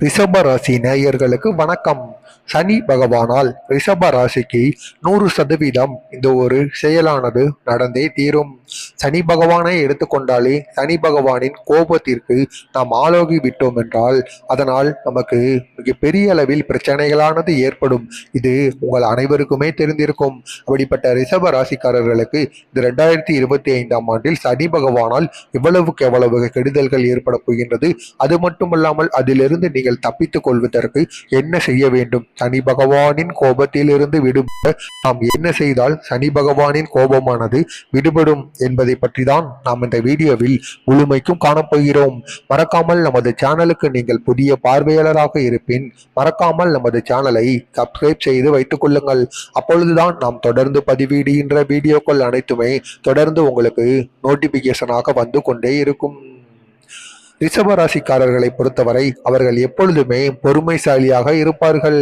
ரிஷப ராசி நேயர்களுக்கு வணக்கம். சனி பகவானால் ரிஷப ராசிக்கு 100% இந்த ஒரு செயலானது நடந்தே தீரும். சனி பகவானை எடுத்துக்கொண்டாலே சனி பகவானின் கோபத்திற்கு நாம் ஆளாகி விட்டோம் என்றால் அதனால் நமக்கு மிக பெரிய அளவில் பிரச்சனைகளானது ஏற்படும். இது உங்கள் அனைவருக்குமே தெரிந்திருக்கும். அப்படிப்பட்ட ரிஷப ராசிக்காரர்களுக்கு இந்த 2025ஆம் ஆண்டில் சனி பகவானால் எவ்வளவுக்கு எவ்வளவு கெடுதல்கள் ஏற்பட போகின்றது. அது மட்டுமல்லாமல் அதிலிருந்து நீங்கள் தப்பித்துக் கொள்வதற்கு என்ன செய்ய வேண்டும், சனி பகவானின் கோபத்தில் இருந்து விடுபட நாம் என்ன செய்தால் சனி பகவானின் கோபமானது விடுபடும் என்பதை பற்றி தான் நாம் இந்த வீடியோவில் முழுமைக்கும் காணப்போகிறோம். மறக்காமல் நமது சேனலுக்கு நீங்கள் புதிய பார்வையாளராக இருப்பின் மறக்காமல் நமது சேனலை சப்ஸ்கிரைப் செய்து வைத்துக் கொள்ளுங்கள். அப்பொழுதுதான் நாம் தொடர்ந்து பதிவிடுகின்ற வீடியோக்கள் அனைத்துமே தொடர்ந்து உங்களுக்கு நோட்டிபிகேஷனாக வந்து கொண்டே இருக்கும். ரிஷபராசிக்காரர்களை பொறுத்தவரை அவர்கள் எப்பொழுதுமே பொறுமைசாலியாக இருப்பார்கள்.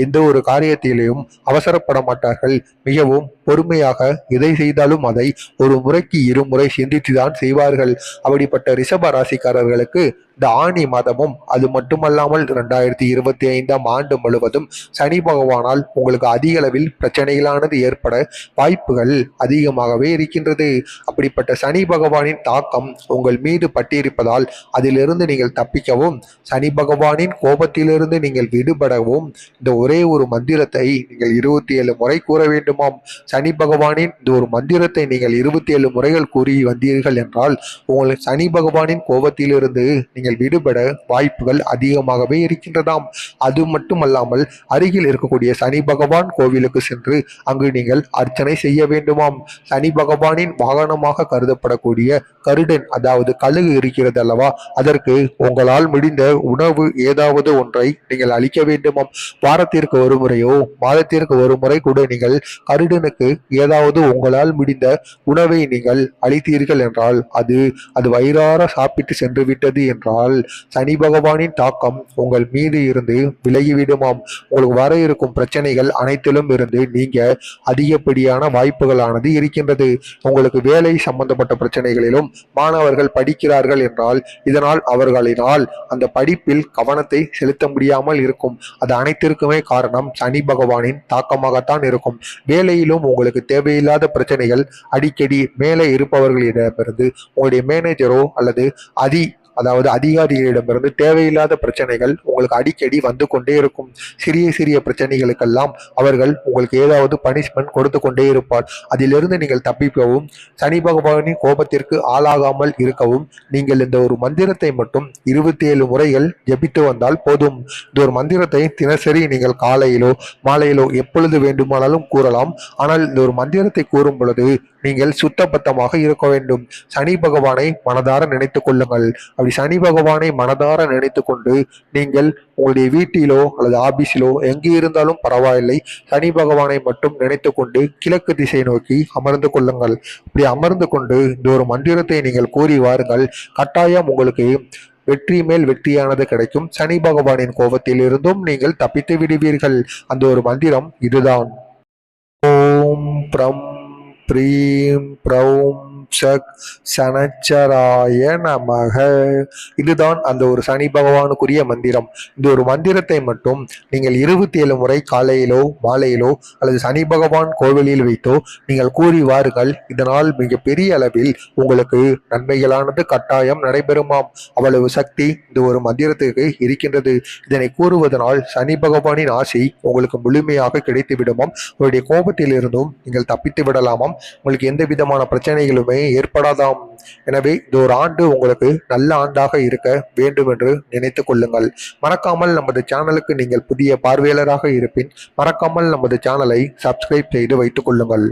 எந்த ஒரு காரியத்திலையும் அவசரப்பட மாட்டார்கள். மிகவும் பொறுமையாக எதை செய்தாலும் அதை ஒரு முறைக்கு இருமுறை சிந்தித்துதான் செய்வார்கள். அப்படிப்பட்ட ரிஷப ராசிக்காரர்களுக்கு இந்த ஆணி மாதமும் அது மட்டுமல்லாமல் 2025ஆம் ஆண்டு முழுவதும் சனி பகவானால் உங்களுக்கு அதிக அளவில் பிரச்சனைகளானது ஏற்பட வாய்ப்புகள் அதிகமாகவே இருக்கின்றது. அப்படிப்பட்ட சனி பகவானின் தாக்கம் உங்கள் மீது பட்டிருப்பதால் அதிலிருந்து நீங்கள் தப்பிக்கவும் சனி பகவானின் கோபத்திலிருந்து நீங்கள் விடுபடவும் இந்த ஒரே ஒரு மந்திரத்தை நீங்கள் 27 முறை கூற வேண்டுமாம். சனி பகவானின் இந்த ஒரு மந்திரத்தை நீங்கள் 27 முறைகள் கூறி வந்தீர்கள் என்றால் உங்கள் சனி பகவானின் கோபத்திலிருந்து நீங்கள் விடுபட வாய்ப்புகள் அதிகமாகவே இருக்கின்றதாம். அது மட்டுமல்லாமல் அருகில் இருக்கக்கூடிய சனி பகவான் கோவிலுக்கு சென்று அங்கு நீங்கள் அர்ச்சனை செய்ய வேண்டுமாம். சனி பகவானின் வாகனமாக கருதப்படக்கூடிய கருடன், அதாவது கழுகு இருக்கிறது அல்லவா, அதற்கு உங்களால் முடிந்த உணவு ஏதாவது ஒன்றை நீங்கள் அளிக்க வேண்டுமாம். வாரத்திற்கு ஒரு முறையோ மாதத்திற்கு ஒரு முறை கூட நீங்கள் கருடனுக்கு ஏதாவது உங்களால் முடிந்த உணவை நீங்கள் அளித்தீர்கள் என்றால் அது வயிறார சாப்பிட்டு சென்று விட்டது என்றால் சனி பகவானின் தாக்கம் உங்கள் மீது இருந்து விலகிவிடுமாம். உங்களுக்கு வர இருக்கும் பிரச்சனைகள் அனைத்திலும் இருந்து நீங்க அதிகப்படியான வாய்ப்புகளானது இருக்கின்றது. உங்களுக்கு வேலை சம்பந்தப்பட்ட பிரச்சனைகளிலும் மாணவர்கள் படிக்கிறார்கள் என்றால் இதனால் அவர்களினால் அந்த படிப்பில் கவனத்தை செலுத்த முடியாமல் இருக்கும். அது அனைத்திற்குமே காரணம் சனி பகவானின் தாக்கமாகத்தான் இருக்கும். வேலையிலும் உங்களுக்கு தேவையில்லாத பிரச்சனைகள் அடிக்கடி மேலே இருப்பவர்களிடமிருந்து உங்களுடைய மேனேஜரோ அல்லது அதிகாரிகளிடமிருந்து தேவையில்லாத பிரச்சனைகள் உங்களுக்கு அடிக்கடி வந்து கொண்டே இருக்கும். சிறிய சிறிய பிரச்சனைகளுக்கெல்லாம் அவர்கள் உங்களுக்கு ஏதாவது பனிஷ்மெண்ட் கொடுத்து கொண்டே இருப்பார். அதிலிருந்து நீங்கள் தப்பிக்கவும் சனி பகவானின் கோபத்திற்கு ஆளாகாமல் இருக்கவும் நீங்கள் இந்த ஒரு மந்திரத்தை மட்டும் 27 முறைகள் ஜபித்து வந்தால் போதும். இந்த ஒரு மந்திரத்தை தினசரி நீங்கள் காலையிலோ மாலையிலோ எப்பொழுது வேண்டுமானாலும் கூறலாம். ஆனால் இந்த ஒரு மந்திரத்தை கூறும் பொழுது நீங்கள் சுத்தபத்தமாக இருக்க வேண்டும். சனி பகவானை மனதார நினைத்துக் கொள்ளுங்கள். அப்படி சனி பகவானை மனதார நினைத்து கொண்டு நீங்கள் உங்களுடைய வீட்டிலோ அல்லது ஆபீஸிலோ எங்கே இருந்தாலும் பரவாயில்லை, சனி பகவானை மட்டும் நினைத்து கொண்டு கிழக்கு திசை நோக்கி அமர்ந்து கொள்ளுங்கள். இப்படி அமர்ந்து கொண்டு இந்த ஒரு மந்திரத்தை நீங்கள் கூறி வாருங்கள். கட்டாயம் உங்களுக்கு வெற்றி மேல் வெற்றியானது கிடைக்கும். சனி பகவானின் கோபத்தில் இருந்தும் நீங்கள் தப்பித்து விடுவீர்கள். அந்த ஒரு மந்திரம் இதுதான். ஓம் பிரம் ப்ரீம் ப்ரௌம் சக் சனச்சராய நமக. இதுதான் அந்த ஒரு சனி பகவானுக்குரிய மந்திரம். இந்த ஒரு மந்திரத்தை மட்டும் நீங்கள் 27 முறை காலையிலோ மாலையிலோ அல்லது சனி பகவான் கோவிலில் வைத்தோ நீங்கள் கூறி வாருங்கள். இதனால் மிக பெரிய அளவில் உங்களுக்கு நன்மைகளானது கட்டாயம் நடைபெறுமாம். அவ்வளவு சக்தி இந்த ஒரு மந்திரத்துக்கு இருக்கின்றது. இதனை கூறுவதனால் சனி பகவானின் ஆசை உங்களுக்கு முழுமையாக கிடைத்து விடுமாம். உங்களுடைய கோபத்தில் இருந்தும் நீங்கள் தப்பித்து விடலாமாம். உங்களுக்கு எந்த விதமான பிரச்சனைகளுமே ஏற்படாதாம். எனவே இந்த ஒரு ஆண்டு உங்களுக்கு நல்ல ஆண்டாக இருக்க வேண்டும் என்று நினைத்துக் கொள்ளுங்கள். மறக்காமல் நமது சேனலுக்கு நீங்கள் புதிய பார்வையாளராக இருப்பின் மறக்காமல் நமது சேனலை சப்ஸ்கிரைப் செய்து வைத்துக் கொள்ளுங்கள்.